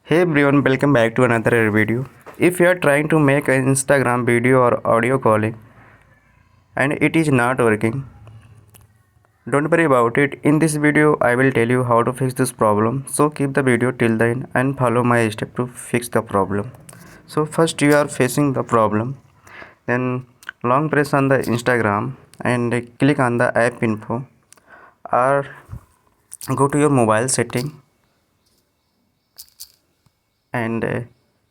Hey everyone, welcome back to another video. If you are trying to make an Instagram video or audio calling and it is not working, don't worry about it. In this video, I will tell you how to fix this problem. So keep the video till the end and follow my step to fix the problem. So first you are facing the problem. Then long press on the Instagram and click on the app info or go to your mobile setting and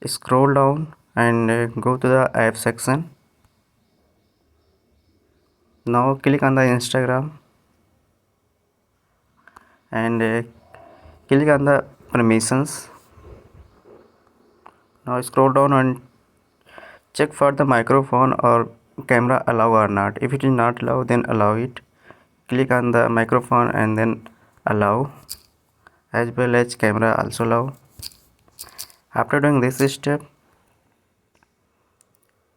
scroll down and go to the app section. Now click on the Instagram and click on the permissions. Now scroll down and check for the microphone or camera allow or not. If it is not allow, then allow it. Click on the microphone and then allow, as well as camera also allow. After doing this step,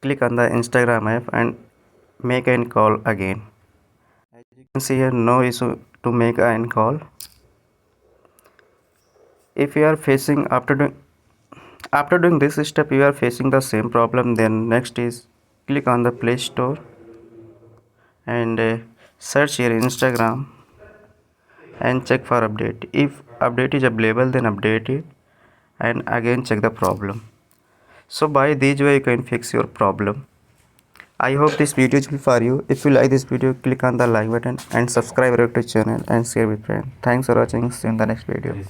click on the Instagram app and make an call again. As you can see here, no issue to make an call. If you are facing after doing this step you are facing the same problem, then next is click on the Play Store and search your Instagram and check for update. If update is available, then update it and again check the problem. So by this way you can fix your problem. I hope this video is useful for you. If you like this video, click on the like button and subscribe to the channel and share with friends. Thanks for watching. See you in the next video.